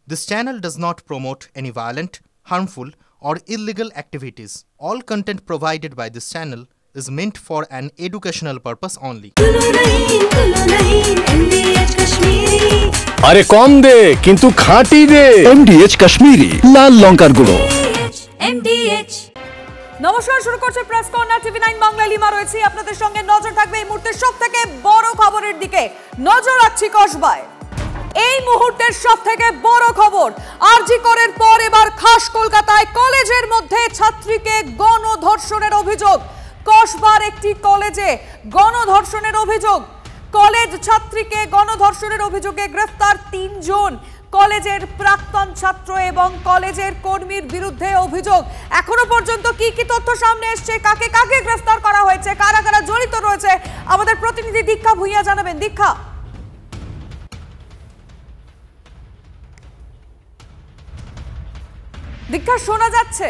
This channel does not promote any violent, harmful, or illegal activities. All content provided by this channel is meant for an educational purpose only. আরে কম দে কিন্তু খাঁটি দে MDH Kashmiri লাল লঙ্কার গুঁড়ো। MDH নমস্কার, শুরু করছে press corner TV9 Bangla. Lima রয়েছে আপনাদের সঙ্গে। নজর থাকবে এই মুহূর্তের সবথেকে বড় খবরের দিকে। নজর রাখছি কসবায়। এই মুহূর্তের সবথেকে বড় খবর, আরজি করের পর এবার খাস কলকাতায় কলেজের মধ্যে ছাত্রীকে গণধর্ষণের অভিযোগ। কসবার একটি কলেজে গণধর্ষণের অভিযোগ। কলেজ ছাত্রীকে গণধর্ষণের অভিযোগে গ্রেফতার 3 জন। কলেজের প্রাক্তন ছাত্র এবং কলেজের কর্মীর বিরুদ্ধে অভিযোগ। এখনো পর্যন্ত কি কি তথ্য সামনে এসছে, কাকে কাকে গ্রেফতার করা হয়েছে, কারা কারা জড়িত রয়েছে, আমাদের প্রতিনিধি দীক্ষা ভুইয়া জানাবেন। দীক্ষা, শোনা যাচ্ছে?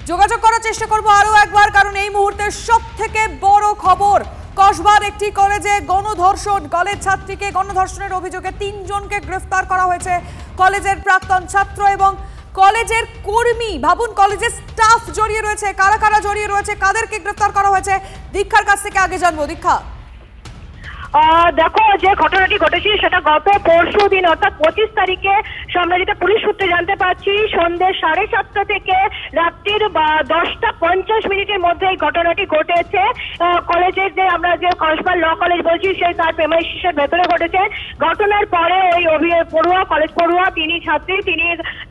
যোগাযোগ করার চেষ্টা করবো আরো একবার, কারণ এই মুহূর্তের সব থেকে বড় খবর, কসবার একটি কলেজে গণধর্ষণ। কলেজ ছাত্রীকে গণধর্ষণের অভিযোগে 3 জনকে গ্রেফতার করা হয়েছে। কলেজের প্রাক্তন ছাত্র এবং কলেজের কর্মী, ভাবুন কলেজের স্টাফ জড়িয়ে রয়েছে। কারা কারা জড়িয়ে রয়েছে, কাদেরকে গ্রেফতার করা হয়েছে, দীক্ষার কাছ থেকে আগে জানবো। দীক্ষা, দেখো, যে ঘটনাটি ঘটেছে সেটা গত পরশু দিন অর্থাৎ 25 তারিখে আমরা যেটা পুলিশ সূত্রে জানতে পারছি, সন্ধ্যে 7:30 থেকে রাত্রির 10:50 মধ্যে এই ঘটনাটি ঘটেছে। কলেজের যে আমরা যে কসবার ল কলেজ বলছি সেই তার প্রেমাইসিসের ভেতরে ঘটেছে। ঘটনার পরে ওই কলেজ পড়ুয়া তিনি ছাত্রী, তিনি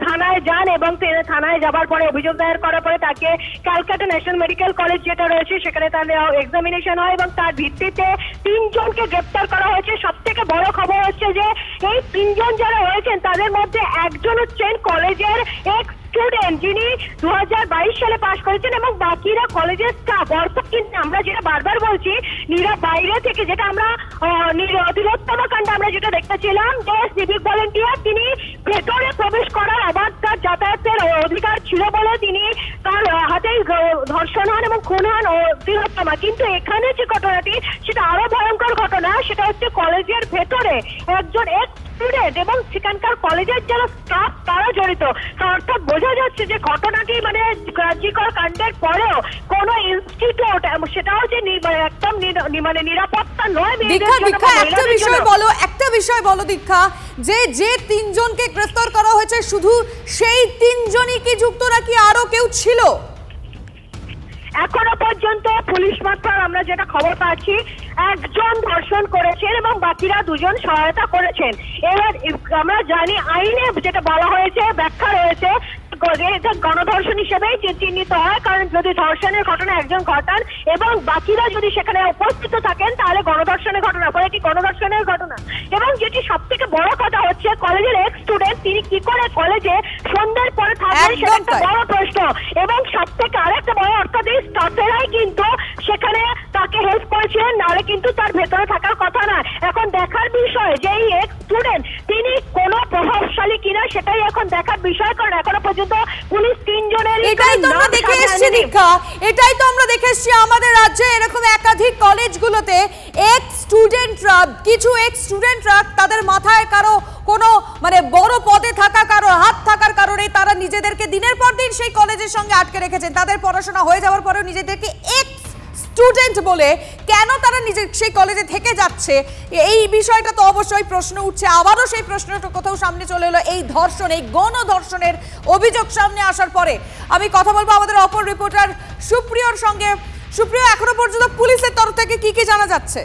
থানায় যান এবং থানায় যাবার পরে অভিযোগ দায়ের করার পরে তাকে ক্যালকাটা ন্যাশনাল মেডিকেল কলেজ যেটা রয়েছে সেখানে তার এক্সামিনেশন হয় এবং তার ভিত্তিতে 3 জনকে গ্রেফতার করা হয়েছে। সব থেকে বড় খবর হচ্ছে যে এই 3 জন যারা রয়েছেন তাদের মধ্যে একজন হচ্ছেন কলেজের এক স্টুডেন্ট, যিনি 2022 সালে পাশ করেছেন এবং বাকিরা কলেজের স্টাফ। অর্থাৎ কিন্তু আমরা যেটা বারবার বলছি, বাইরে থেকে যেটা আমরা তিলোত্তমা কাণ্ড আমরা যেটা দেখতেছিলাম, যে সিভিক ভলেন্টিয়ার তিনি ভেতরে প্রবেশ করার আবার তার যাতায়াতের অধিকার ছিল বলে তিনি তার হাতেই ধর্ষণ হন এবং খুন হন তিলোত্তমা। কিন্তু এখানে যে ঘটনাটি সেটা আরো ভয়ঙ্কর ঘটনা, সেটা হচ্ছে কলেজের ভেতরে একজন স্টুডেন্ট এবং সেখানকার কলেজের যারা স্টাফ তারা জড়িত। অর্থাৎ বোঝা যাচ্ছে যে ঘটনাটি মানে কার্যকর কাণ্ডের পরেও কোন ইনস্টিটিউট সেটাও যে একদম মানে নিরাপত্তা নয়। একটা বিষয় বলো দীক্ষা, যে 3 জনকে গ্রেফতার করা হয়েছে শুধু সেই 3 জনই কি যুক্ত, নাকি আরো কেউ ছিল? এখনো পর্যন্ত পুলিশ মাত্রার আমরা যেটা খবর পাচ্ছি, একজন ধর্ষণ করেছেন এবং বাকিরা 2 জন সহায়তা করেছেন। এবার আমরা জানি আইনে যেটা বলা হয়েছে, ব্যাখ্যা রয়েছে, গণধর্ষণ হিসেবেই চিহ্নিত হয়, কারণ যদি ধর্ষণের ঘটনা একজন ঘটান এবং বাকিরা যদি সেখানে উপস্থিত থাকেন তাহলে গণধর্ষণের ঘটনা, ফলে এটি গণধর্ষণের ঘটনা। এবং যেটি সব থেকে বড় কথা হচ্ছে, কলেজের এক স্টুডেন্ট তিনি কি করে কলেজে সন্ধ্যার পরে থাকবেন সেটা একটা বড় প্রশ্ন। এবং সব থেকে আরেকটা বড়, অর্থাৎ এই স্টাফেরাই কিন্তু সেখানে তাকে হেল্প করেছিলেন, নাহলে কিন্তু তার ভেতরে থাকার কথা না। এখন দেখার বিষয় যে এই এক স্টুডেন্ট তিনি কোন প্রভাবশালী কিনা সেটাই এখন দেখার বিষয়, কারণ এখনো পর্যন্ত পুলিশ 3 জনের এটাই তো আমরা দেখে এসেছি দীক্ষা, এটাই তো আমরা দেখে এসেছি আমাদের রাজ্যে এরকম একাধিক কলেজগুলোতে কিছু এক্স স্টুডেন্টরা তাদের মাথায় কারো কোনো মানে বড় পদে থাকা, কারো হাত থাকার কারণে তারা নিজেদেরকে দিনের পর দিন সেই কলেজের সঙ্গে আটকে রেখেছেন। তাদের পড়াশোনা হয়ে যাওয়ার পরেও নিজেদেরকে এক্স স্টুডেন্ট বলে কেন তারা সেই কলেজে থেকে যাচ্ছে, এই বিষয়টা তো অবশ্যই প্রশ্ন উঠছে। আবারও সেই প্রশ্নটা কোথাও সামনে চলে এলো এই ধর্ষণ, এই গণধর্ষণের অভিযোগ সামনে আসার পরে। আমি কথা বলবো আমাদের অপর রিপোর্টার সুপ্রিয়র সঙ্গে। সুপ্রিয়, এখনো পর্যন্ত পুলিশের তরফ থেকে কি কি জানা যাচ্ছে?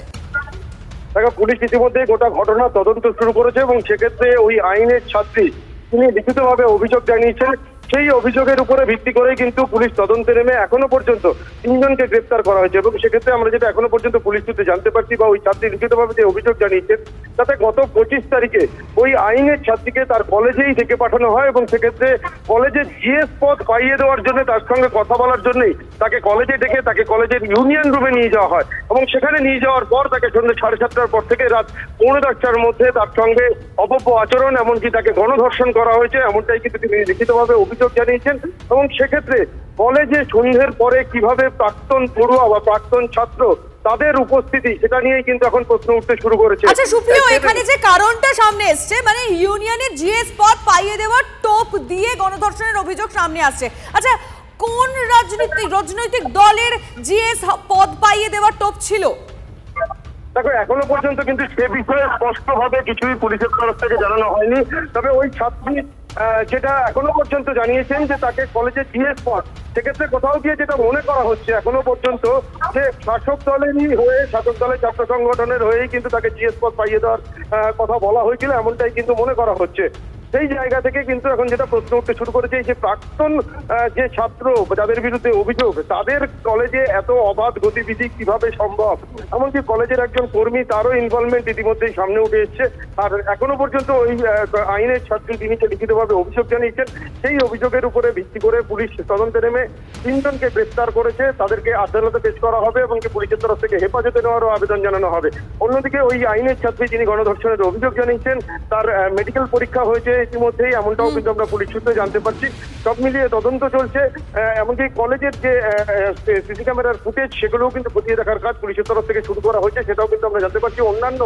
দেখো, পুলিশ ইতিমধ্যে গোটা ঘটনা তদন্ত শুরু করেছে এবং সেক্ষেত্রে ওই আইনের ছাত্রী তিনি লিখিতভাবে অভিযোগ জানিয়েছেন। সেই অভিযোগের উপরে ভিত্তি করে কিন্তু পুলিশ তদন্তে নেমে এখনো পর্যন্ত 3 জনকে গ্রেফতার করা হয়েছে। এবং সেক্ষেত্রে আমরা যেটা এখনো পর্যন্ত পুলিশ সূত্রে জানতে পারছি বা ওই ছাত্রী লিখিতভাবে যে অভিযোগ জানিয়েছেন, তাতে গত 25 তারিখে ওই আইনের ছাত্রীকে তার কলেজেই থেকে পাঠানো হয় এবং সেক্ষেত্রে কলেজের জিএস পদ পাইয়ে দেওয়ার জন্য, তার সঙ্গে কথা বলার জন্যই তাকে কলেজে ডেকে তাকে কলেজের ইউনিয়ন রুমে নিয়ে যাওয়া হয়। এবং সেখানে নিয়ে যাওয়ার পর তাকে সন্ধ্যে 7:30টার পর থেকে রাত 9:30টার মধ্যে তার সঙ্গে অপব্য আচরণ, এমনকি তাকে গণধর্ষণ করা হয়েছে, এমনটাই কিন্তু তিনি লিখিতভাবে অভিযোগ জানিয়েছেন। এবং সেক্ষেত্রে কলেজে সন্ধ্যের পরে কিভাবে প্রাক্তন পড়ুয়া বা প্রাক্তন ছাত্র তাদের উপস্থিতি, সেটা নিয়েই কিন্তু এখন প্রশ্ন উঠতে শুরু করেছে। আচ্ছা সুপ্রিয়, এখানে যে কারণটা সামনে এসছে, মানে ইউনিয়নের জিএস পদ পাইয়ে দেওয়ার টোপ দিয়ে গণধর্ষণের অভিযোগ সামনে আসছে। আচ্ছা, কোন রাজনৈতিক দলের জিএস পদ পাইয়ে দেওয়ার টোপ ছিল? দেখো, এখনো পর্যন্ত কিন্তু সে বিষয়ে স্পষ্টভাবে কিছুই পুলিশের তরফ থেকে জানানো হয়নি। তবে ওই ছাত্রী যেটা এখনো পর্যন্ত জানিয়েছেন যে তাকে কলেজে জিএস পদ, সেক্ষেত্রে কোথাও গিয়ে যেটা মনে করা হচ্ছে এখনো পর্যন্ত যে শাসক দলেরই হয়ে, শাসক দলের ছাত্র সংগঠনের হয়েই কিন্তু তাকে জিএস পদ পাইয়ে দেওয়ার কথা বলা হয়েছিল, এমনটাই কিন্তু মনে করা হচ্ছে। সেই জায়গা থেকে কিন্তু এখন যেটা প্রশ্ন উঠতে শুরু করেছে, যে প্রাক্তন যে ছাত্র যাদের বিরুদ্ধে অভিযোগ, তাদের কলেজে এত অবাধ গতিবিধি কিভাবে সম্ভব? এমনকি কলেজের একজন কর্মী, তারও ইনভলভমেন্ট ইতিমধ্যেই সামনে উঠে এসছে। আর এখনো পর্যন্ত ওই আইনের ছাত্রী তিনি যে লিখিতভাবে অভিযোগ জানিয়েছেন, সেই অভিযোগের উপরে ভিত্তি করে পুলিশ তদন্তে নেমে 3 জনকে গ্রেফতার করেছে। তাদেরকে আদালতে পেশ করা হবে এবং পুলিশের তরফ থেকে হেফাজতে নেওয়ারও আবেদন জানানো হবে। অন্যদিকে ওই আইনের ছাত্রী যিনি গণধর্ষণের অভিযোগ জানিয়েছেন, তার মেডিকেল পরীক্ষা হয়েছে ইতিমধ্যেই, এমনটাও কিন্তু আমরা পুলিশ সূত্রে জানতে পারছি। সব মিলিয়ে তদন্ত চলছে। এমনকি কলেজের যে সিসি ক্যামেরার ফুটেজ, সেগুলোও কিন্তু খতিয়ে দেখার কাজ পুলিশের তরফ থেকে শুরু করা হয়েছে, সেটাও কিন্তু আমরা জানতে পারছি। অন্যান্য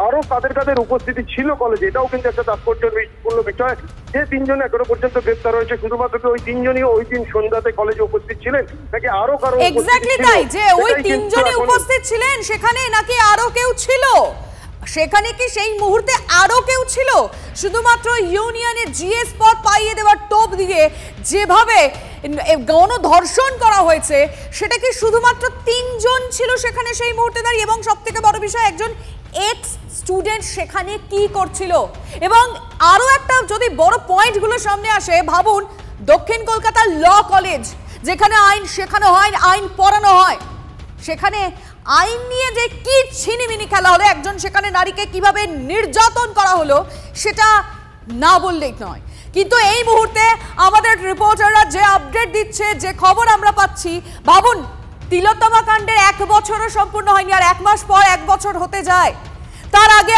আরো কাদের উপস্থিতি ছিল কলেজে, এটাও কিন্তু একটা তাৎপর্যপূর্ণ বিষয়। যে 3 জন এখনো পর্যন্ত গ্রেফতার হয়েছে, শুধুমাত্র ওই 3 জনই ওই দিন সন্ধ্যাতে কলেজে উপস্থিত ছিলেন, নাকি আরো কারো? এক্স্যাক্টলি তাই, যে ওই 3 জনই উপস্থিত ছিলেন সেখানে, নাকি আরো কেউ ছিল সেখানে? কি সেই মুহূর্তে আরো কেউ ছিল? শুধুমাত্র ইউনিয়নের জিএস পদ পাইয়ে দেওয়ার টোপ দিয়ে যেভাবে গণধর্ষণ করা হয়েছে, সেটা কি শুধুমাত্র 3 জন ছিল সেখানে সেই মুহূর্তে দাঁড়িয়ে? এবং সব থেকে বড় বিষয়, একজন এক্স স্টুডেন্ট সেখানে কি করছিল? এবং আরো একটা যদি বড় পয়েন্টগুলো সামনে আসে, ভাবুন দক্ষিণ কলকাতার ল কলেজ, যেখানে আইন শেখানো হয়, আইন পড়ানো হয়, সেখানে আইন নিয়ে যে কি ছিনিমিনি খেলা হলো, একজন সেখানে নারীকে কিভাবে নির্যাতন করা হলো, সেটা না বললেই নয়। কিন্তু এই মুহূর্তে আমাদের রিপোর্টাররা যে আপডেট দিচ্ছে, যে খবর আমরা পাচ্ছি, ভাবুন তিলোত্তমা কাণ্ডের 1 বছরও সম্পূর্ণ হয়নি, আর 1 মাস পর 1 বছর হতে যায়। তার আগে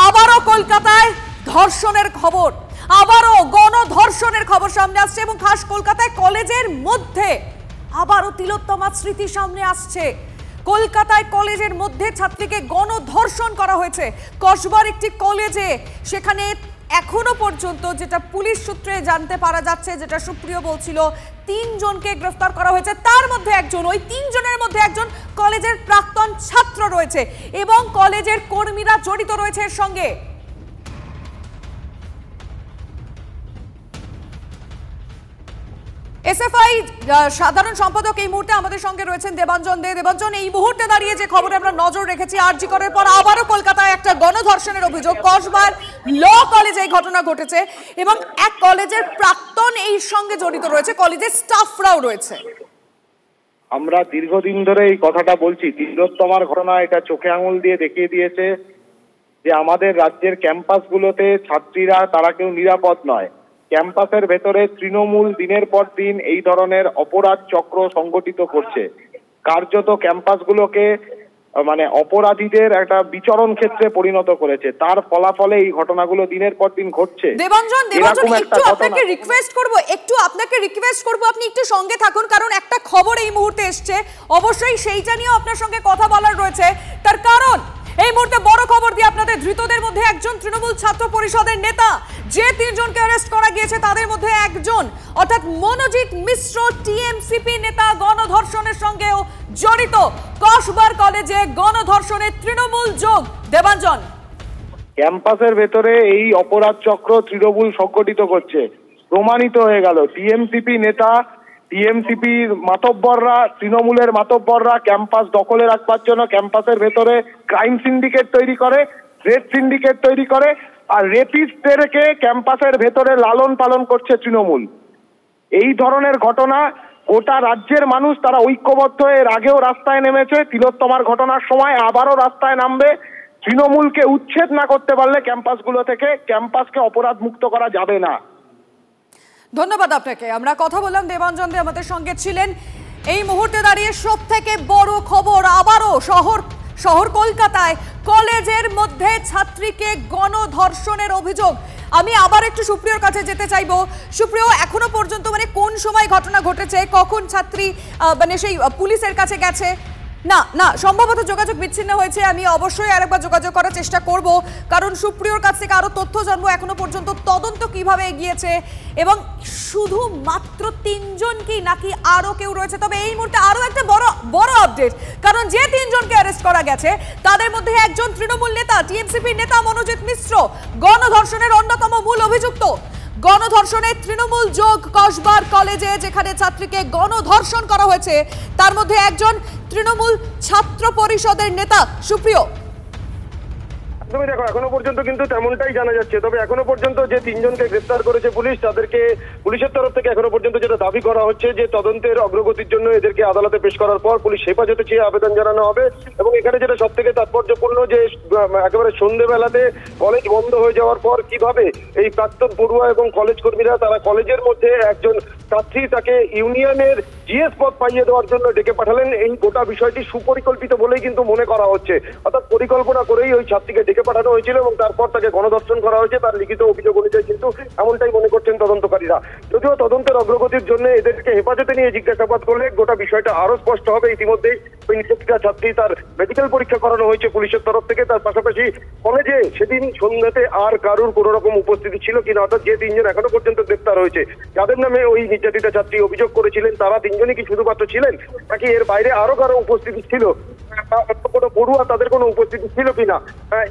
আবারও কলকাতায় ধর্ষণের খবর, আবারও গণধর্ষণের খবর সামনে আসছে, এবং খাস কলকাতায় কলেজের মধ্যে আবারও তিলোত্তমার স্মৃতি সামনে আসছে। কলকাতায় কলেজের মধ্যে ছাত্রীকে গণধর্ষণ করা হয়েছে কসবার একটি কলেজে। সেখানে এখনো পর্যন্ত যেটা পুলিশ সূত্রে জানতে পারা যাচ্ছে, যেটা সুপ্রিয় বলছিল, 3 জনকে গ্রেফতার করা হয়েছে। তার মধ্যে একজন, ওই 3 জনের মধ্যে একজন কলেজের প্রাক্তন ছাত্র রয়েছে, এবং কলেজের কর্মীরা জড়িত রয়েছে এর সঙ্গে। এসএফআই সাধারণ সম্পাদক এই মুহূর্তে আমাদের সঙ্গে রয়েছেন দেবাঞ্জন দে। দেবাঞ্জন, এই মুহূর্তে দাঁড়িয়ে যে খবরে আমরা নজর রেখেছি, আরজি করের পর আবারও কলকাতায় একটা গণধর্ষণের অভিযোগ, কসবার ল কলেজে এই ঘটনা ঘটেছে, এবং এক কলেজের প্রাক্তন এই সঙ্গে জড়িত রয়েছে, কলেজের স্টাফরাও রয়েছে। আমরা দীর্ঘদিন ধরে এই কথাটা বলছি, তিলোত্তমার ঘটনা এটা চোখে আঙুল দিয়ে দেখিয়ে দিয়েছে যে আমাদের রাজ্যের ক্যাম্পাসগুলোতে ছাত্রীরা তারা কেউ নিরাপদ নয়। ক্যাম্পাসের ভেতরে তৃণমূল দিনের পর দিন এই ধরনের অপরাধ চক্র সংগঠিত করছে, কার্যত ক্যাম্পাসগুলোকে মানে অপরাধীদের একটা বিচরণ ক্ষেত্রে পরিণত করেছে। তার ফলাফলে এই ঘটনাগুলো দিনের পর দিন ঘটছে। দেবাঞ্জন, একটু আপনাকে রিকোয়েস্ট করব আপনি একটু সঙ্গে থাকুন, কারণ একটা খবর এই মুহূর্তে এসছে, অবশ্যই সেইটা নিয়েও আপনার সঙ্গে কথা বলার রয়েছে। তার কারণ এই মুহূর্তে বড় খবর দিয়ে আপনাদের, ধৃতদের মধ্যে একজন তৃণমূল ছাত্র পরিষদের নেতা। যে 3 জনকে অ্যারেস্ট করা গিয়েছে তাদের মধ্যে একজন, অর্থাৎ মনোজিৎ মিশ্র, টিএমসিপি নেতা, গণধর্ষণের সঙ্গেও জড়িত। কসবার কলেজে গণধর্ষণে তৃণমূল যোগ। দেবাঞ্জন, ক্যাম্পাসের ভেতরে এই অপরাধ চক্র তৃণমূল সংগঠিত করছে, প্রমাণিত হয়ে গেল। টিএমসিপি নেতা, টিএমসিপির মাতব্বররা, তৃণমূলের মাতব্বররা ক্যাম্পাস দখলে রাখবার জন্য ক্যাম্পাসের ভেতরে ক্রাইম সিন্ডিকেট তৈরি করে, রেড সিন্ডিকেট তৈরি করে, আর রেপিস্টদেরকে ক্যাম্পাসের ভেতরে লালন পালন করছে তৃণমূল। এই ধরনের ঘটনা গোটা রাজ্যের মানুষ তারা ঐক্যবদ্ধ হয়ে এর আগেও রাস্তায় নেমেছে, তিলোত্তমার ঘটনার সময় আবারও রাস্তায় নামবে। তৃণমূলকে উচ্ছেদ না করতে পারলে ক্যাম্পাসগুলো থেকে ক্যাম্পাসকে অপরাধ মুক্ত করা যাবে না। ধন্যবাদ আপনাকে। আমরা কথা বললাম, দেবাঞ্জন দে আমাদের সঙ্গে ছিলেন। এই মুহূর্তে দাঁড়িয়ে সব থেকে বড় খবর, আবারও শহর কলকাতায় কলেজের মধ্যে ছাত্রীকে গণধর্ষণের অভিযোগ। আমি আবার একটু সুপ্রিয়র কাছে যেতে চাইবো। সুপ্রিয়, এখনো পর্যন্ত মানে কোন সময় ঘটনা ঘটেছে, কখন ছাত্রী মানে সেই পুলিশের কাছে গেছে, না না, সম্ভবত যোগাযোগ বিচ্ছিন্ন হয়েছে। আমি অবশ্যই আরেকবার যোগাযোগ করার চেষ্টা করব, কারণ সুপ্রিয়র কাছ থেকে আরো তথ্য জানবো এখনো পর্যন্ত তদন্ত কিভাবে এগিয়েছে এবং শুধু মাত্র 3 জন কি নাকি আরো কেউ রয়েছে। তবে এই মুহূর্তে আরো একটা বড় আপডেট, কারণ যে 3 জনকে অ্যারেস্ট করা গেছে তাদের মধ্যে একজন তৃণমূল নেতা, টিএমসিপি নেতা মনোজিৎ মিশ্র, গণধর্ষণের অন্যতম মূল অভিযুক্ত। গণধর্ষণে তৃণমূল যোগ কসবার কলেজে যেখানে ছাত্রীকে গণধর্ষণ করা হয়েছে তার মধ্যে একজন তৃণমূল ছাত্র পরিষদের নেতা। সুপ্রিয়, তুমি দেখো এখনো পর্যন্ত কিন্তু তেমনটাই জানা যাচ্ছে। তবে এখনো পর্যন্ত যে 3 জনকে গ্রেফতার করেছে পুলিশ, তাদেরকে পুলিশের তরফ থেকে এখনো পর্যন্ত যেটা দাবি করা হচ্ছে যে তদন্তের অগ্রগতির জন্য এদেরকে আদালতে পেশ করার পর পুলিশ হেফাজতে চেয়ে আবেদন জানানো হবে। এবং এখানে যেটা সব থেকে তাৎপর্যপূর্ণ যে একেবারে সন্ধ্যেবেলাতে কলেজ বন্ধ হয়ে যাওয়ার পর কিভাবে এই প্রাক্তন পড়ুয়া এবং কলেজ কর্মীরা তারা কলেজের মধ্যে একজন ছাত্রী তাকে ইউনিয়নের জিএস পদ পাইয়ে দেওয়ার জন্য ডেকে পাঠালেন, এই গোটা বিষয়টি সুপরিকল্পিত বলেই কিন্তু মনে করা হচ্ছে। অর্থাৎ পরিকল্পনা করেই ওই ছাত্রীকে ডেকে পাঠানো হয়েছিল এবং তারপর তাকে গণধর্ষণ করা হয়েছে তার লিখিত অভিযোগ অনুযায়ী, কিন্তু এমনটাই মনে করছেন তদন্তকারীরা। যদিও তদন্তের অগ্রগতির জন্য এদেরকে হেফাজতে নিয়ে জিজ্ঞাসাবাদ করলে গোটা বিষয়টা আরো স্পষ্ট হবে। ইতিমধ্যেই ওই নির্যাতিতা ছাত্রী তার মেডিকেল পরীক্ষা করানো হয়েছে পুলিশের তরফ থেকে। তার পাশাপাশি কলেজে সেদিন সন্ধ্যাতে আর কারুর কোনো রকম উপস্থিতি ছিল কিনা, অর্থাৎ যে 3 জন এখনো পর্যন্ত গ্রেপ্তার হয়েছে যাদের নামে ওই নির্যাতিতা ছাত্রী অভিযোগ করেছিলেন তারা 3 জনই কি শুধুমাত্র ছিলেন নাকি এর বাইরে আরো কারো উপস্থিতি ছিল, কোনো পড়ুয়া তাদের কোনো উপস্থিতি ছিল কিনা,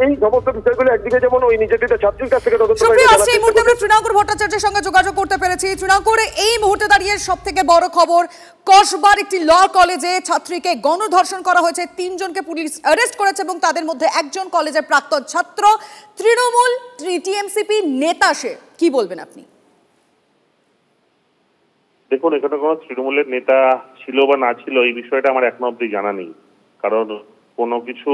এই সমস্ত বিষয়গুলো একদিকে যেমন ওই নির্যাতিতা ছাত্রীর কাছ থেকে তদন্ত। এই মুহূর্তে আমরা তৃণাঙ্কুর ভট্টাচার্যের সঙ্গে যোগাযোগ করতে পেরেছি। তৃণাঙ্কুর, এই মুহূর্তে দাঁড়িয়ে সব থেকে বড় খবর, কসবার একটি ল কলেজে ছাত্রীকে গণধর্ষণ করা হয়েছে। 3 জনকে পুলিশ অ্যারেস্ট করেছে এবং তাদের মধ্যে একজন কলেজের প্রাক্তন ছাত্র, তৃণমূল টিএমসিপি নেতা। সে কি বলবেন আপনি? দেখুন, এখানে কোনো তৃণমূলের নেতা ছিল বা না ছিল এই বিষয়টা আমার এখনো অব্দি জানা নেই। কারণ কোনো কিছু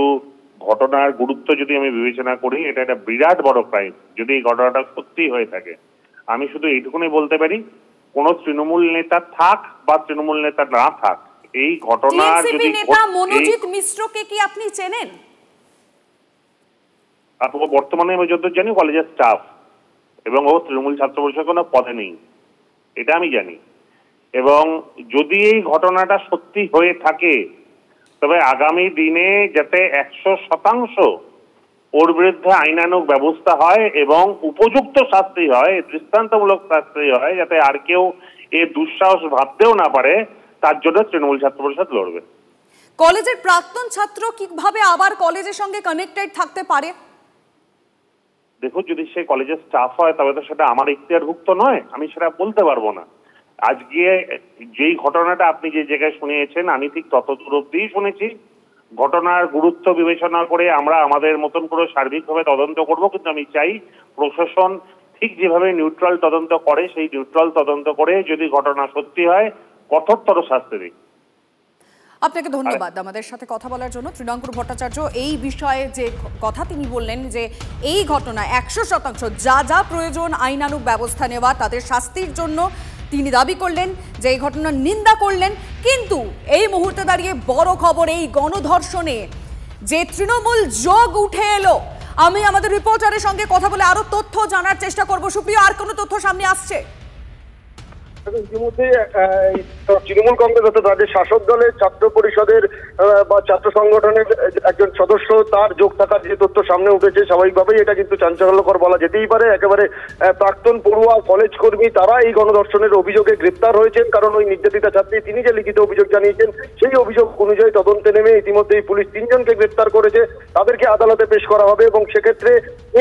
ঘটনার গুরুত্ব যদি আমি বিবেচনা করি, এটা একটা বিরাট বড় ক্রাইম যদি এই ঘটনাটা সত্যি হয়ে থাকে। আমি শুধু এইটুকুনি বলতে পারি, কোনো তৃণমূল নেতা থাক বা তৃণমূল নেতা না থাক, এই ঘটনা যদি নেতা মনোজিৎ মিশ্রকে কি আপনি চেনেন? বর্তমানে আমি যত জানি কলেজের স্টাফ এবং ও তৃণমূল ছাত্র পরিষদের কোনো পদে নেই, এটা আমি জানি। এবং যদি এই ঘটনাটা সত্যি হয়ে থাকে তবে আগামী দিনে যাতে 100% ওর বিরুদ্ধে আইনানুগ ব্যবস্থা হয় এবং উপযুক্ত শাস্তি হয়, দৃষ্টান্তমূলক শাস্তি হয়, যাতে আর কেউ এ দুঃসাহস ভাবতেও না পারে, তার জন্য তৃণমূল ছাত্র পরিষদ লড়বে। কলেজের প্রাক্তন ছাত্র কিভাবে আবার কলেজের সঙ্গে কানেক্টেড থাকতে পারে? দেখুন, যদি সে কলেজের স্টাফ হয় তবে তো সেটা আমার ইখতিয়ারভুক্ত নয়, আমি সেটা বলতে পারবো না। আজকে যেই ঘটনাটা আপনি যে জায়গায় শুনিয়েছেন আমি ঠিক তত দূর অব্দি শুনেছি। ঘটনার গুরুত্ব বিবেচনা করে আমরা আমাদের মতন করে সার্বিকভাবে তদন্ত করব, কিন্তু আমি চাই প্রশাসন ঠিক যেভাবে নিউট্রাল তদন্ত করে সেই নিউট্রাল তদন্ত করে যদি ঘটনা সত্যি হয় কঠোরতর শাস্তি দিক। আপনাকে ধন্যবাদ আমাদের সাথে কথা বলার জন্য। তৃণাঙ্কুর ভট্টাচার্য এই বিষয়ে যে কথা তিনি বললেন যে এই ঘটনা 100% যা যা প্রয়োজন আইনানুগ ব্যবস্থা নেওয়া, তাদের শাস্তির জন্য তিনি দাবি করলেন, যে এই ঘটনার নিন্দা করলেন। কিন্তু এই মুহূর্তে দাঁড়িয়ে বড় খবর, এই গণধর্ষণে যে তৃণমূল যোগ উঠে এলো। আমি আমাদের রিপোর্টারের সঙ্গে কথা বলে আরো তথ্য জানার চেষ্টা করব। সুপ্রিয়, আর কোনো তথ্য সামনে আসছে? ইতিমধ্যে তৃণমূল কংগ্রেস অর্থাৎ রাজ্যের শাসক দলের ছাত্র পরিষদের বা ছাত্র সংগঠনের একজন সদস্য তার যোগ থাকার যে তথ্য সামনে উঠেছে, স্বাভাবিকভাবেই এটা কিন্তু চাঞ্চল্যকর বলা যেতেই পারে। একেবারে প্রাক্তন পড়ুয়া কলেজ কর্মী তারা এই গণধর্ষণের অভিযোগে গ্রেপ্তার হয়েছেন, কারণ ওই নির্যাতিতা ছাত্রী তিনি যে লিখিত অভিযোগ জানিয়েছেন সেই অভিযোগ অনুযায়ী তদন্তে নেমে ইতিমধ্যেই পুলিশ 3 জনকে গ্রেপ্তার করেছে, তাদেরকে আদালতে পেশ করা হবে এবং সেক্ষেত্রে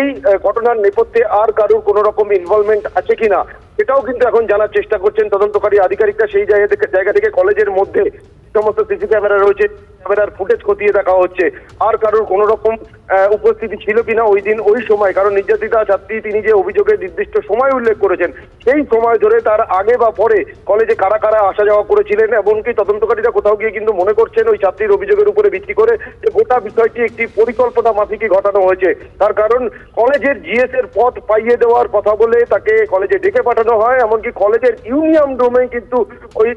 এই ঘটনার নেপথ্যে আর কারোর কোনো রকম ইনভলভমেন্ট আছে কিনা সেটাও কিন্তু এখন জানার চেষ্টা করছেন তদন্তকারী আধিকারিকরা। সেই জায়গা থেকে কলেজের মধ্যে সমস্ত সিসি ক্যামেরা রয়েছে, ক্যামেরার ফুটেজ খতিয়ে দেখা হচ্ছে আর কারোর কোনো রকম উপস্থিতি ছিল কিনা ওই দিন ওই সময়। কারণ নির্যাতিতা ছাত্রী তিনি যে অভিযোগের নির্দিষ্ট সময় উল্লেখ করেছেন সেই সময় ধরে তার আগে বা পরে কলেজে কারা কারা আসা যাওয়া করেছিলেন, এমনকি তদন্তকারীরা কোথাও গিয়ে কিন্তু মনে করছেন ওই ছাত্রীর অভিযোগের উপরে ভিত্তি করে যে গোটা বিষয়টি একটি পরিকল্পনা মাফিকই ঘটানো হয়েছে। তার কারণ কলেজের জিএস এর পদ পাইয়ে দেওয়ার কথা বলে তাকে কলেজে ডেকে পাঠানো বসানো হয়, এমনকি কলেজের ইউনিয়ন রুমে কিন্তু ওই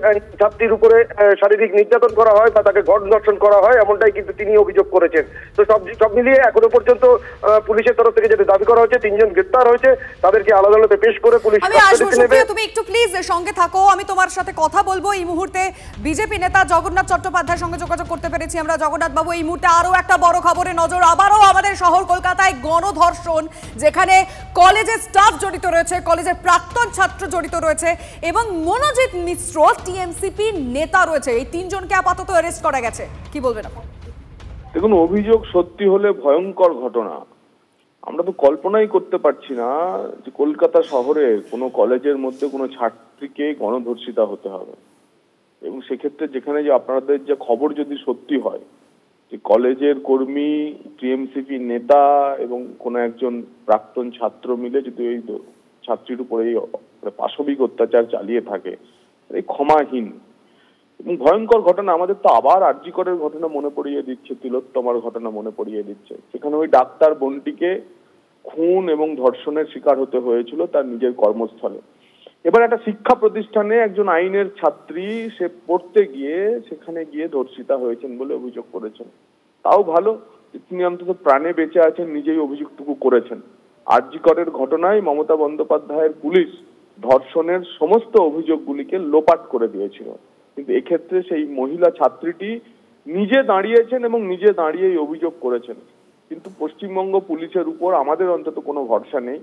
ছাত্রীর উপরে শারীরিক নির্যাতন করা হয় বা তাকে গণধর্ষণ করা হয়, এমনটাই কিন্তু তিনি অভিযোগ করেছেন। তো সব মিলিয়ে এখনো পর্যন্ত পুলিশের তরফ থেকে যেটা দাবি করা হয়েছে, 3 জন গ্রেপ্তার হয়েছে, তাদেরকে আদালতে পেশ করে পুলিশ তুমি একটু প্লিজ সঙ্গে থাকো, আমি তোমার সাথে কথা বলবো। এই মুহূর্তে বিজেপি নেতা জগন্নাথ চট্টোপাধ্যায়ের সঙ্গে যোগাযোগ করতে পেরেছি আমরা। জগন্নাথ বাবু, এই মুহূর্তে আরো একটা বড় খবরে নজর, আবারও আমাদের শহর কলকাতায় গণধর্ষণ, যেখানে কলেজের স্টাফ জড়িত রয়েছে, কলেজের প্রাক্তন ছাত্র জড়িত রয়েছে এবং মনোজিৎ মিশ্র টিএমসিপি নেতা রয়েছে। এই 3 জনকে আপাতত অ্যারেস্ট করা গেছে, কি বলবেন আপনি? দেখুন, অভিযোগ সত্যি হলে ভয়ঙ্কর ঘটনা। আমরা তো কল্পনাই করতে পারছি না যে কলকাতা শহরে কোনো কলেজের মধ্যে কোনো ছাত্রীকে গণধর্ষিতা হতে হবে। এবং সেক্ষেত্রে যেখানে যে আপনাদের যে খবর যদি সত্যি হয় যে কলেজের কর্মী, টিএমসিপি নেতা এবং কোনো একজন প্রাক্তন ছাত্র মিলে যদি এই ছাত্রীর উপরে এই পাশবিক অত্যাচার চালিয়ে থাকে, এই ক্ষমাহীন এবং ভয়ঙ্কর ঘটনা। আমাদের তো আবার আরজি করের ঘটনা মনে পড়িয়ে দিচ্ছে, তিলোত্তমার ঘটনা মনে পড়িয়ে দিচ্ছে। সেখানে ওই ডাক্তার বোনটিকে খুন এবং ধর্ষণের শিকার হতে হয়েছিল তার নিজের কর্মস্থলে। এবার একটা শিক্ষা প্রতিষ্ঠানে একজন আইনের ছাত্রী, সে পড়তে গিয়ে সেখানে গিয়ে ধর্ষিতা হয়েছেন বলে অভিযোগ করেছেন। তাও ভালো, তিনি অন্তত প্রাণে বেঁচে আছেন, নিজেই অভিযোগটুকু করেছেন। আরজি করের ঘটনায় মমতা বন্দ্যোপাধ্যায়ের পুলিশ ধর্ষণের সমস্ত অভিযোগগুলিকে লোপাট করে দিয়েছিল, কিন্তু এক্ষেত্রে সেই মহিলা ছাত্রীটি নিজে দাঁড়িয়েছেন এবং নিজে দাঁড়িয়েই অভিযোগ করেছেন। কিন্তু পশ্চিমবঙ্গ পুলিশের উপর আমাদের অন্তত কোনো ভরসা নেই।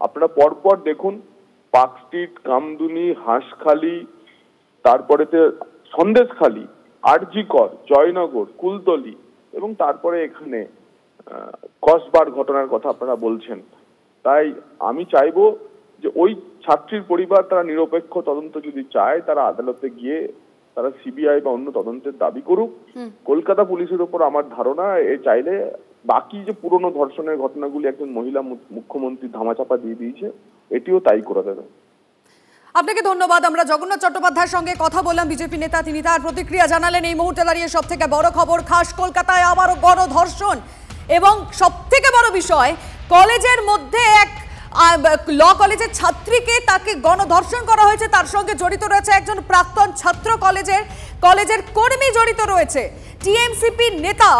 আপনারা পরপর দেখুন, পার্ক স্ট্রিট, কামদুনি, হাঁসখালি, তারপরেতে সন্দেশখালি, আরজি কর, জয়নগর, কুলতলি এবং তারপরে এখানে কসবার ঘটনার কথা আপনারা বলছেন। তাই আমি চাইবো যে ওই ছাত্রীর পরিবার তারা নিরপেক্ষ তদন্ত যদি চায়, তারা আদালতে গিয়ে তারা সিবিআই বা অন্য তদন্তের দাবি করুক। কলকাতা পুলিশের উপর আমার ধারণা এ চাইলে বাকি যে পুরনো ধর্ষণের ঘটনাগুলি একজন মহিলা মুখ্যমন্ত্রী ধামাচাপা দিয়ে দিয়েছে, এটিও তাই করে দেবে। আপনাকে ধন্যবাদ। আমরা জগন্নাথ চট্টোপাধ্যায়ের সঙ্গে কথা বললাম, বিজেপি নেতা, তিনি তার প্রতিক্রিয়া জানালেন। এই মুহূর্তে দাঁড়িয়ে সব থেকে বড় খবর, খাস কলকাতায় আবারও গণধর্ষণ এবং সব থেকে বড় বিষয়, কলেজের মধ্যে এক ল কলেজের ছাত্রীকে তাকে গণধর্ষণ করা হয়েছে, তার সঙ্গে জড়িত রয়েছে একজন প্রাক্তন ছাত্র, কলেজের কর্মী জড়িত রয়েছে। টিএমসিপি নেতা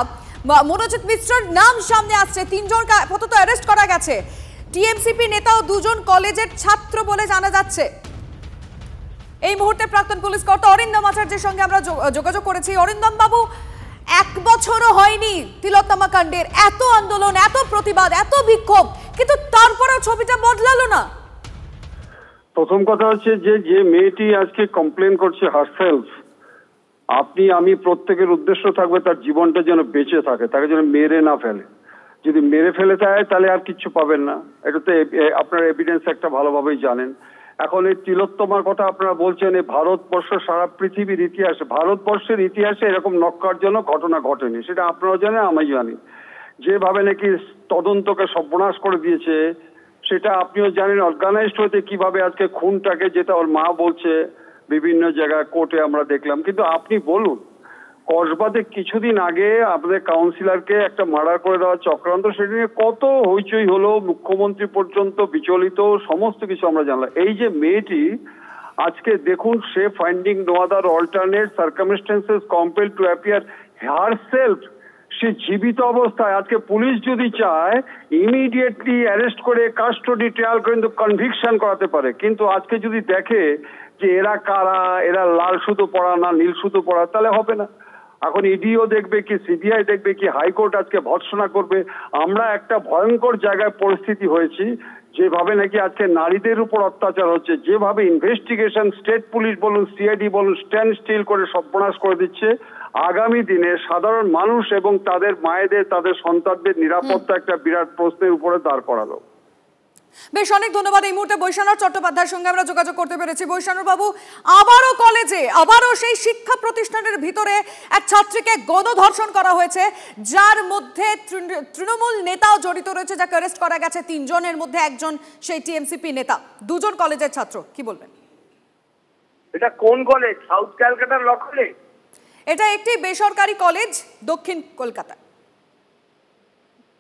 মনোজিৎ মিশ্রর নাম সামনে আসছে, 3 জনকে আপাতত অ্যারেস্ট করা গেছে। টিএমসিপি নেতা ও 2 জন কলেজের ছাত্র বলে জানা যাচ্ছে। এই মুহূর্তে প্রাক্তন পুলিশ কর্তা অরিন্দম আচার্যের সঙ্গে আমরা যোগাযোগ করেছি। অরিন্দম বাবু, 1 বছরও হয়নি তিলোত্তমা কাণ্ডের, এত আন্দোলন, এত প্রতিবাদ, এত বিক্ষোভ, কিন্তু তারপরেও ছবিটা বদলালো না। প্রথম কথা হচ্ছে যে মেয়েটি আজকে কমপ্লেন করছে হারসেলফ, আপনি আমি প্রত্যেকের উদ্দেশ্য থাকবে তার জীবনটা যেন বেঁচে থাকে, তাকে যেন মেরে না ফেলে। যদি মেরে ফেলে দেয় তাহলে আর কিচ্ছু পাবেন না, এটা তো আপনার এভিডেন্স একটা ভালোভাবেই জানেন। এখন এই তিলোত্তমার কথা আপনারা বলছেন, এই ভারতবর্ষ, সারা পৃথিবীর ইতিহাসে, ভারতবর্ষের ইতিহাসে এরকম নক্কারজনক ঘটনা ঘটেনি, সেটা আপনারাও জানেন, আমি জানি। যেভাবে নাকি তদন্তকে সর্বনাশ করে দিয়েছে সেটা আপনিও জানেন। অর্গানাইজড হতে কিভাবে আজকে খুনটাকে, যেটা ওর মা বলছে বিভিন্ন জায়গায় কোর্টে আমরা দেখলাম। কিন্তু আপনি বলুন, কসবাতে কিছুদিন আগে আপনাদের কাউন্সিলরকে একটা মার্ডার করে দেওয়ার চক্রান্ত, সেটা নিয়ে কত হইচই হলো, মুখ্যমন্ত্রী পর্যন্ত বিচলিত, সমস্ত কিছু আমরা জানলাম। এই যে মেয়েটি আজকে দেখুন, সে finding no other alternate circumstances compelled to appear herself, সে জীবিত অবস্থায়। আজকে পুলিশ যদি চায় ইমিডিয়েটলি অ্যারেস্ট করে কাস্টডি ট্রায়াল করে কিন্তু কনভিকশন করাতে পারে, কিন্তু আজকে যদি দেখে যে এরা কারা, এরা লাল সুতো পড়া না নীল সুতো পড়া, তাহলে হবে না। এখন ইডিও দেখবে কি, সিবিআই দেখবে কি, হাইকোর্ট আজকে ভর্ৎসনা করবে। আমরা একটা ভয়ঙ্কর জায়গায় পরিস্থিতি হয়েছি, যেভাবে নাকি আজকে নারীদের উপর অত্যাচার হচ্ছে, যেভাবে ইনভেস্টিগেশন স্টেট পুলিশ বলুন, সিআইডি বলুন, স্ট্যান্ড স্টিল করে সর্বনাশ করে দিচ্ছে। আগামী দিনে সাধারণ মানুষ এবং তাদের মায়েদের, তাদের সন্তানদের নিরাপত্তা একটা বিরাট প্রশ্নের উপরে দাঁড় করালো। বেশ, অনেক ধন্যবাদ। এই মুহূর্তে বৈষ্ণব চট্টোপাধ্যায়ের সঙ্গে আমরা যোগাযোগ করতে পেরেছি। বৈষ্ণব বাবু, আবারও কলেজে, আবারও সেই শিক্ষা প্রতিষ্ঠানের ভিতরে এক ছাত্রীকে গণধর্ষণ করা হয়েছে, যার মধ্যে তৃণমূল নেতাও জড়িত রয়েছে, যাকে অ্যারেস্ট করা গেছে। 3 জনের মধ্যে একজন সেই টিএমসিপি নেতা, 2 জন কলেজের ছাত্র। কি বলবেন? এটা কোন কলেজ? সাউথ ক্যালকাটার ল কলেজ? এটা একটি বেসরকারি কলেজ, দক্ষিণ কলকাতা।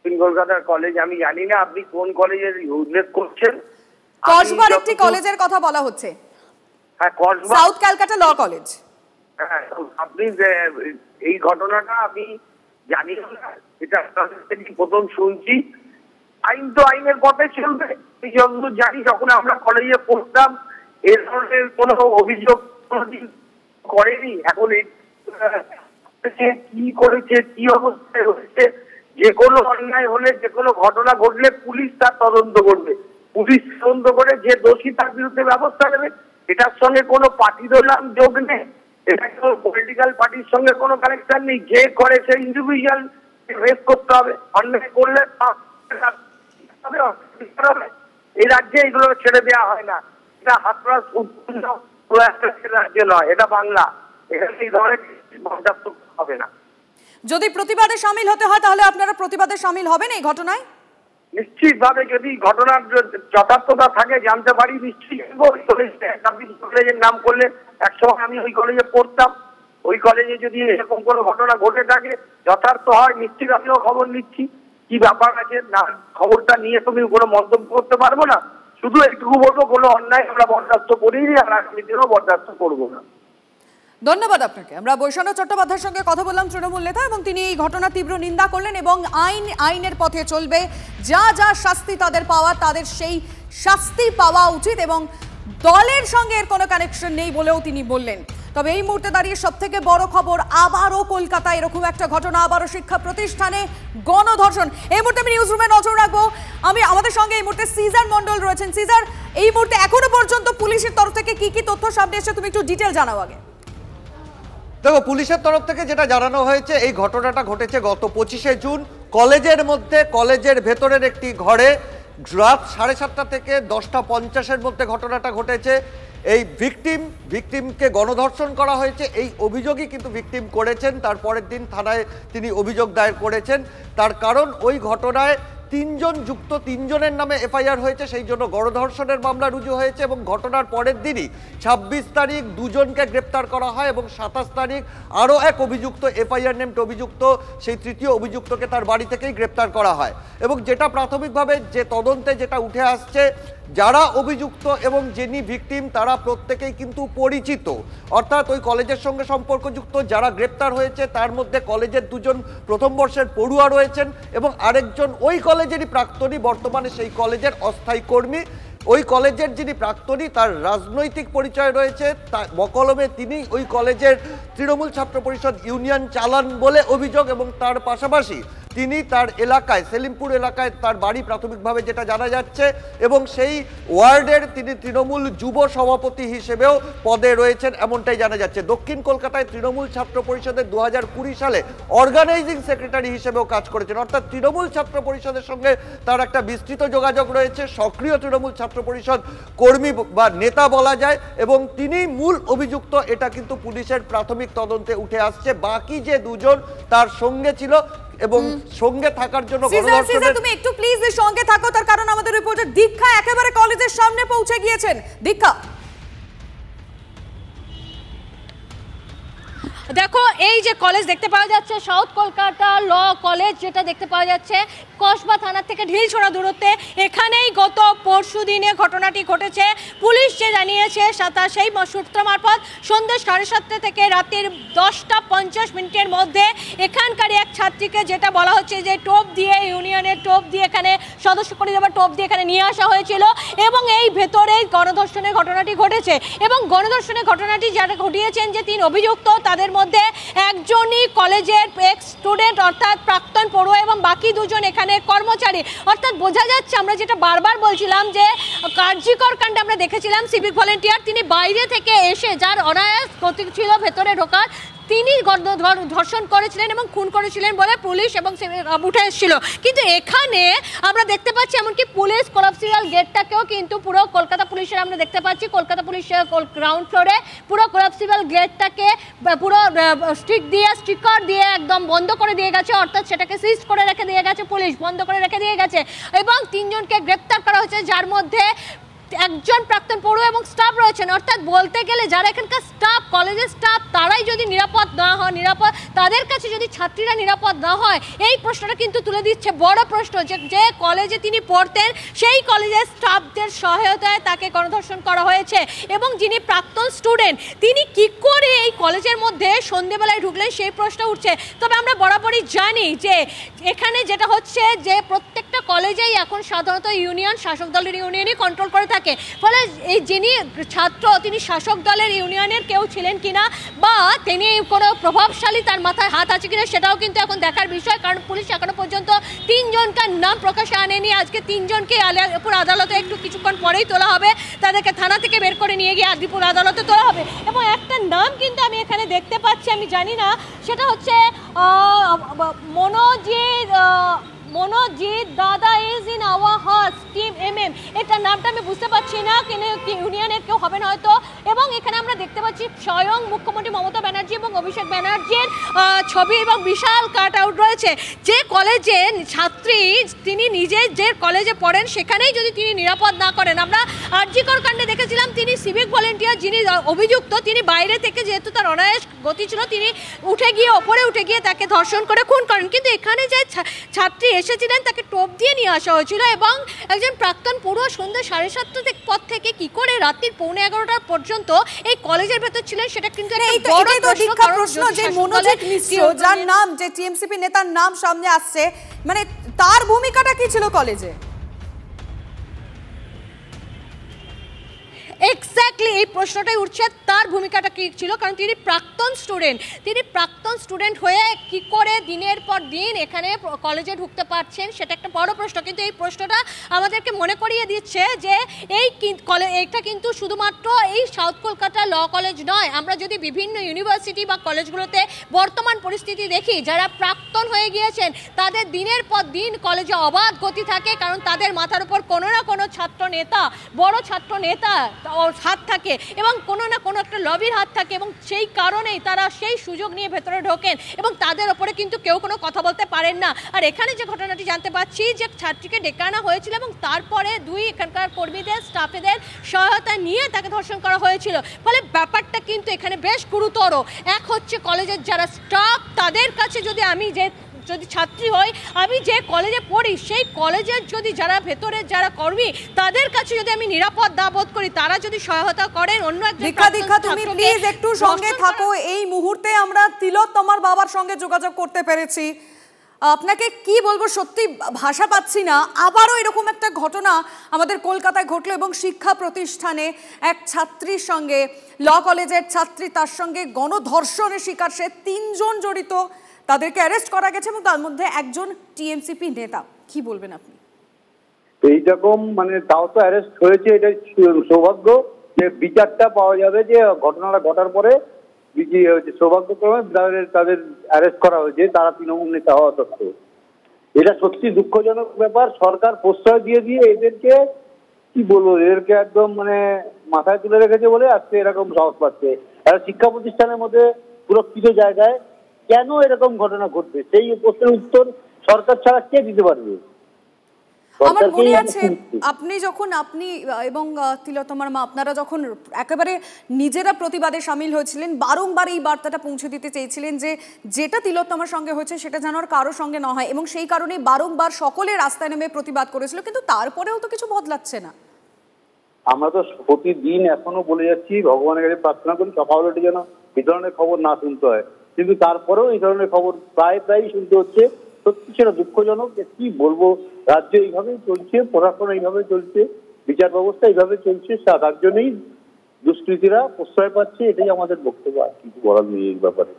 কলকাতার কলেজ আমি জানি না, আপনি কোন কলেজের উল্লেখ করছেন? কসবার একটি কলেজের কথা বলা হচ্ছে, হ্যাঁ Kasba, south Calcutta law college. হ্যাঁ, আপনি এই ঘটনাটা আমি জানি না, এটা প্রথম শুনছি। আইন তো আইনের পথে চলবে। যতদূর জানি, যখন আমরা কলেজে পড়তাম এ ধরনের কোনো অভিযোগ কোনোদিন করেনি। এখন কি করেছে, কি অবস্থায় হয়েছে, যে কোনো অন্যায় হলে, যে কোনো ঘটনা ঘটলে পুলিশ তার তদন্ত করবে। পুলিশ তদন্ত করে যে দোষী তার বিরুদ্ধে ব্যবস্থা নেবে। এটার সঙ্গে কোনো পার্টি দলাম যোগ নেই, এটা কোনো পলিটিক্যাল পার্টির সঙ্গে কোনো কানেকশন নেই। যে করে সে ইন্ডিভিজুয়াল রেস করতে হবে, অন্যায় করলে এই রাজ্যে এগুলো ছেড়ে দেওয়া হয় না। এটা হাতরাস উৎপন্ন রাজ্য নয়, এটা বাংলা। এখানে এই ধরনের বরদাস্ত হবে না। যদি প্রতিবাদে সামিল হতে হয় তাহলে আপনারা প্রতিবাদে সামিল হবেন এই ঘটনায়? নিশ্চিতভাবে, যদি ঘটনার যথার্থতা থাকে জানতে পারি, নিশ্চয়ই কলেজের নাম করলে, একসময় আমি ওই কলেজে পড়তাম, ওই কলেজে যদি এরকম কোনো ঘটনা ঘটে থাকে যথার্থ হয়, নিশ্চিত আমিও খবর নিচ্ছি কি ব্যাপার আছে না। খবরটা নিয়ে তুমি কোনো মন্তব্য করতে পারবো না। শুধু একটু বলবো, কোনো অন্যায় আমরা বরদাস্ত করিনি, আর আগামী দিনেও বরদাস্ত করবো না। ধন্যবাদ আপনাকে। আমরা বৈষ্ণব চট্টোপাধ্যায়ের সঙ্গে কথা বললাম, তৃণমূল নেতা, এবং তিনি এই ঘটনার তীব্র নিন্দা করলেন এবং আইনের পথে চলবে। যা যা শাস্তি তাদের পাওয়া, তাদের সেই শাস্তি পাওয়া উচিত এবং দলের সঙ্গে এর কোনো কানেকশন নেই বলেও তিনি বললেন। তবে এই মুহূর্তে দাঁড়িয়ে সবথেকে বড় খবর, আবারও কলকাতায় এরকম একটা ঘটনা, আবারও শিক্ষা প্রতিষ্ঠানে গণধর্ষণ। এই মুহূর্তে আমি নিউজ রুমে নজর রাখবো। আমাদের সঙ্গে এই মুহূর্তে সিজার মন্ডল রয়েছেন। সিজার, এই মুহূর্তে এখনো পর্যন্ত পুলিশের তরফ থেকে কি কি তথ্য সামনে এসেছে, তুমি একটু ডিটেল জানাও আগে। দেখো, পুলিশের তরফ থেকে যেটা জানানো হয়েছে, এই ঘটনাটা ঘটেছে গত 25শে জুন কলেজের মধ্যে, কলেজের ভেতরের একটি ঘরে রাত 7:30 থেকে 10:50-এর মধ্যে ঘটনাটা ঘটেছে। এই ভিকটিমকে গণধর্ষণ করা হয়েছে, এই অভিযোগই কিন্তু ভিকটিম করেছেন। তারপরের দিন থানায় তিনি অভিযোগ দায়ের করেছেন। তার কারণ ওই ঘটনায় 3 জন যুক্ত, 3 জনের নামে এফআইআর হয়েছে, সেই জন্য গণধর্ষণের মামলা রুজু হয়েছে। এবং ঘটনার পরের দিনই 26 তারিখ 2 জনকে গ্রেপ্তার করা হয় এবং 27 তারিখ আরও এক অভিযুক্ত, এফআইআর নেমড অভিযুক্ত, সেই তৃতীয় অভিযুক্তকে তার বাড়ি থেকেই গ্রেপ্তার করা হয়। এবং যেটা প্রাথমিকভাবে যে তদন্তে যেটা উঠে আসছে, যারা অভিযুক্ত এবং যিনি ভিকটিম তারা প্রত্যেকেই কিন্তু পরিচিত, অর্থাৎ ওই কলেজের সঙ্গে সম্পর্কযুক্ত। যারা গ্রেপ্তার হয়েছে তার মধ্যে কলেজের 2 জন প্রথম বর্ষের পড়ুয়া রয়েছেন এবং আরেকজন ওই কলেজেরই প্রাক্তনী, বর্তমানে সেই কলেজের অস্থায়ী কর্মী। ওই কলেজের যিনি প্রাক্তনী তার রাজনৈতিক পরিচয় রয়েছে, বকলমে তিনি ওই কলেজের তৃণমূল ছাত্র পরিষদ ইউনিয়ন চালান বলে অভিযোগ। এবং তার পাশাপাশি তিনি তার এলাকায়, সেলিমপুর এলাকায় তার বাড়ি প্রাথমিকভাবে যেটা জানা যাচ্ছে, এবং সেই ওয়ার্ডের তিনি তৃণমূল যুব সভাপতি হিসেবেও পদে রয়েছেন এমনটাই জানা যাচ্ছে। দক্ষিণ কলকাতায় তৃণমূল ছাত্র পরিষদের 2020 সালে অর্গানাইজিং সেক্রেটারি হিসেবেও কাজ করেছেন, অর্থাৎ তৃণমূল ছাত্র পরিষদের সঙ্গে তার একটা বিস্তৃত যোগাযোগ রয়েছে, সক্রিয় তৃণমূল ছাত্র পরিষদ কর্মী বা নেতা বলা যায়। এবং তিনি মূল অভিযুক্ত, এটা কিন্তু পুলিশের প্রাথমিক তদন্তে উঠে আসছে। বাকি যে 2 জন তার সঙ্গে ছিল এবং সঙ্গে থাকার জন্য তুমি একটু প্লিজ সঙ্গে থাকো, তার কারণ আমাদের রিপোর্টার দীক্ষা একেবারে কলেজের সামনে পৌঁছে গিয়েছেন। দীক্ষা, দেখো, এই যে কলেজ দেখতে পাওয়া যাচ্ছে, সাউথ কলকাতা ল কলেজ, যেটা দেখতে পাওয়া যাচ্ছে কসবা থানার থেকে ঢিলছোড়া দূরত্বে, এখানেই গত পরশু দিনে ঘটনাটি ঘটেছে। পুলিশ যে জানিয়েছে সেই সূত্র মারফত সন্ধ্যে 7:30 থেকে রাতের 10:50 মধ্যে এখানকার এক ছাত্রীকে, যেটা বলা হচ্ছে যে টোপ দিয়ে, ইউনিয়নের টোপ দিয়ে, এখানে সদস্য করে দেওয়ার টোপ দিয়ে এখানে নিয়ে আসা হয়েছিল এবং এই ভেতরেই গণধর্ষণের ঘটনাটি ঘটেছে। এবং গণধর্ষণের ঘটনাটি যারা ঘটিয়েছেন, যে 3 অভিযুক্ত, তাদের মধ্যে একজনই কলেজের এক্স স্টুডেন্ট অর্থাৎ প্রাক্তন পড়ুয়া এবং বাকি 2 জন এখানে কর্মচারী। অর্থাৎ বোঝা যাচ্ছে, আমরা যেটা বারবার বলছিলাম যে কার্যকর কাণ্ডে আমরা দেখেছিলাম সিভিক ভলেন্টিয়ার, তিনি বাইরে থেকে এসে, যার অনায়াস গতি ছিল ভেতরে ঢোকার, তিনি ধর্ষণ করেছিলেন এবং খুন করেছিলেন বলে পুলিশ এবং উঠে এসেছিল। কিন্তু এখানে আমরা দেখতে পাচ্ছি এমনকি পুলিশ কোলাপসিবল গেটটাকেও কিন্তু পুরো কলকাতা পুলিশের আমরা দেখতে পাচ্ছি, কলকাতা পুলিশের গ্রাউন্ড ফ্লোরে পুরো কোলাপসিবল গেটটাকে পুরো স্টিকার দিয়ে একদম বন্ধ করে দিয়ে গেছে, অর্থাৎ সেটাকে সিজ করে রেখে দিয়ে গেছে পুলিশ, বন্ধ করে রেখে দিয়ে গেছে। এবং 3 জনকে গ্রেপ্তার করা হয়েছে, যার মধ্যে একজন প্রাক্তন পড়ুয়া এবং স্টাফ রয়েছেন, অর্থাৎ বলতে গেলে যারা এখানকার স্টাফ, কলেজের স্টাফ, তারাই যদি নিরাপদ না হয়, তাদের কাছে যদি ছাত্রীরা নিরাপদ না হয়, এই প্রশ্নটা কিন্তু তুলে দিচ্ছে বড় প্রশ্ন যে কলেজে তিনি পড়তেন সেই কলেজের স্টাফদের সহায়তায় তাকে গণধর্ষণ করা হয়েছে এবং যিনি প্রাক্তন স্টুডেন্ট তিনি কি করে এই কলেজের মধ্যে সন্ধ্যেবেলায় ঢুকলেন সেই প্রশ্ন উঠছে। তবে আমরা বরাবরই জানি যে এখানে যেটা হচ্ছে যে প্রত্যেকটা কলেজেই এখন সাধারণত ইউনিয়ন, শাসক দলের ইউনিয়নই কন্ট্রোল করে থাকে, ফলে এই যিনি ছাত্র তিনি শাসক দলের ইউনিয়নের কেউ ছিলেন কিনা বা তিনি কোনো প্রভাবশালী তার মাথায় হাত আছে কিনা সেটাও কিন্তু এখন দেখার বিষয়, কারণ পুলিশ এখনো পর্যন্ত 3 জনকার নাম প্রকাশে আনেনি। আজকে 3 জনকে আলিপুর আদালতে একটু কিছুক্ষণ পরেই তোলা হবে, তাদেরকে থানা থেকে বের করে নিয়ে গিয়ে আলিপুর আদালতে তোলা হবে এবং একটা নাম কিন্তু আমি এখানে দেখতে পাচ্ছি, আমি জানি না, সেটা হচ্ছে মনোজিৎ দাদা is in our hertz team MM। এটা নামটা আমি বুঝতে পারছি না, ইউনিয়নের কেউ হবেন হয়তো। এবং এখানে আমরা দেখতে পাচ্ছি স্বয়ং মুখ্যমন্ত্রী মমতা ব্যানার্জি এবং অভিষেক ব্যানার্জির ছবি এবং বিশাল কাট আউট রয়েছে। যে কলেজে ছাত্রী তিনি নিজে যে কলেজে পড়েন সেখানেই যদি তিনি নিরাপদ না করেন, আমরা আরজিকর কাণ্ডে দেখেছিলাম তিনি সিভিক ভলেন্টিয়ার যিনি অভিযুক্ত তিনি বাইরে থেকে যেহেতু তার অনায়াস গতি ছিল তিনি ওপরে উঠে গিয়ে তাকে ধর্ষণ করে খুন করেন, কিন্তু এখানে যে ছাত্রী এসেছিলেন তাকে টোপ দিয়ে নিয়ে আসা হয়েছিল এবং একজন প্রাক্তন পড়ুয়া সন্ধ্যা 7:30 পর থেকে কি করে রাত্রির 11:15 পর্যন্ত এই কলেজের ভেতর ছিলেন সেটা কিন্তু একটা বড় প্রশ্ন। যে মনোজিৎ মিশ্র যার নাম, যে টিএমসিপি নেতার নাম সামনে আসছে, মানে তার ভূমিকাটা কি ছিল কলেজে? এক্স্যাক্টলি এই প্রশ্নটাই উঠছে, তার ভূমিকাটা কি ছিল, কারণ তিনি প্রাক্তন স্টুডেন্ট হয়ে কি করে দিনের পর দিন এখানে কলেজে ঢুকতে পারছেন সেটা একটা বড় প্রশ্ন। কিন্তু এই প্রশ্নটা আমাদেরকে মনে করিয়ে দিচ্ছে যে এইটা কিন্তু শুধুমাত্র এই সাউথ কলকাতা ল কলেজ নয়, আমরা যদি বিভিন্ন ইউনিভার্সিটি বা কলেজগুলোতে বর্তমান পরিস্থিতি দেখি, যারা প্রাক্তন হয়ে গিয়েছেন তাদের দিনের পর দিন কলেজে অবাধ গতি থাকে, কারণ তাদের মাথার উপর কোনো না কোনো বড় ছাত্র নেতা হাত থাকে এবং কোনো না কোনো একটা লবির হাত থাকে এবং সেই কারণেই তারা সেই সুযোগ নিয়ে ভেতরে ঢোকেন এবং তাদের ওপরে কিন্তু কেউ কোনো কথা বলতে পারেন না। আর এখানে যে ঘটনাটি জানতে পাচ্ছি যে ছাত্রীকে ডেকে আনা হয়েছিল এবং তারপরে 2 এখানকার কর্মীদের স্টাফেদের সহায়তা নিয়ে তাকে ধর্ষণ করা হয়েছিল, ফলে ব্যাপারটা কিন্তু এখানে বেশ গুরুতর। এক হচ্ছে কলেজের যারা স্টাফ, তাদের কাছে যদি ছাত্রী হয়, আমি যে কলেজে পড়ি সেই কলেজের যদি যারা ভেতরে যারা কর্মী তাদের কাছে যদি আমি নিরাপদ না বোধ করি, তারা যদি সহায়তা করেন অন্য দীক্ষা তুমি প্লিজ একটু সঙ্গে থাকো। এই মুহূর্তে আমরা তিলোত্তমার বাবার সঙ্গে যোগাযোগ করতে পেরেছি, আপনাকে কি বলবো সত্যি ভাষা পাচ্ছি না। আবারও এরকম একটা ঘটনা আমাদের কলকাতায় ঘটলো এবং শিক্ষা প্রতিষ্ঠানে এক ছাত্রীর সঙ্গে, ল কলেজের ছাত্রী, তার সঙ্গে গণধর্ষণের শিকার সে 3 জন জড়িত, তাদেরকে অ্যারেস্ট করা গেছে এবং তার মধ্যে একজন টিএমসিপি নেতা। কি বলবেন আপনি? এইরকম মানে তাও তো অ্যারেস্ট হয়েছে, এটা সৌভাগ্য যে বিচারটা পাওয়া যাবে, যে ঘটনাটা ঘটার পরে সৌভাগ্যক্রমে তাদের অ্যারেস্ট করা হয়েছে, তারা তৃণমূল নেতা হওয়া সত্ত্বেও। এটা সত্যি দুঃখজনক ব্যাপার। সরকার প্রশ্রয় দিয়ে এদেরকে কি বলবো, এদেরকে একদম মানে মাথায় তুলে রেখেছে বলে আজকে এরকম সাহস পাচ্ছে। একটা শিক্ষা প্রতিষ্ঠানের মধ্যে সুরক্ষিত জায়গায় কেন এরকম ঘটনা ঘটবে, সেই প্রশ্নের উত্তর সরকার ছাড়া কে দিতে পারবে? আমার মনে আছে আপনি এবং তিলোত্তমার মা আপনারা যখন একেবারে নিজেরা প্রতিবাদে সামিল হয়েছিলেন, বারংবার এই বার্তাটা পৌঁছে দিতে চেয়েছিলেন যে যেটা তিলোত্তমার সঙ্গে হয়েছে সেটা যেন আর কারোর সঙ্গে না হয়, এবং সেই কারণে বারংবার সকলে রাস্তায় নেমে প্রতিবাদ করেছিল, কিন্তু তারপরেও তো কিছু বদলাচ্ছে না। আমরা তো প্রতিদিন এখনো বলে যাচ্ছি, ভগবানের কাছে প্রার্থনা করি সকালটি যেন এই ধরনের খবর না শুনতে হয়, কিন্তু তারপরেও এই ধরনের খবর প্রায়ই শুনতে হচ্ছে। সত্যি সেটা দুঃখজনক। কি বলবো, রাজ্য এইভাবেই চলছে, প্রশাসন এইভাবে চলছে, বিচার ব্যবস্থা এইভাবে চলছে, তার জন্যই দুষ্কৃতীরা প্রশ্রয় পাচ্ছে। এটাই আমাদের বক্তব্য, আর কিছু বলার নেই এই ব্যাপারে।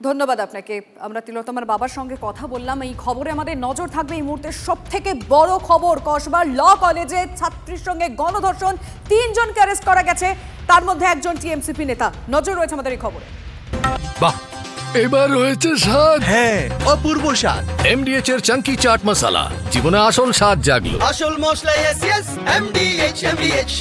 ধন্যবাদ আপনাকে। আমরা তিলোত্তমার বাবার সঙ্গে কথা বললাম। এই খবরে আমাদের নজর থাকবে এই মুহূর্তে সবথেকে বড় খবর, কসবার ল কলেজে ছাত্রীর সঙ্গে গণধর্ষণ, 3 জনকে অ্যারেস্ট করা গেছে, তার মধ্যে একজন টিএমসিপি নেতা। নজর রয়েছে আমাদের এই খবরে। বাহ, এবার রয়েছে স্বাদ। হ্যাঁ, অপূর্ব স্বাদ। MDH এর চাঙ্কি চাট মশলা, জীবনে আসল স্বাদ জাগলো। আসল মশলা, এমডিএচ।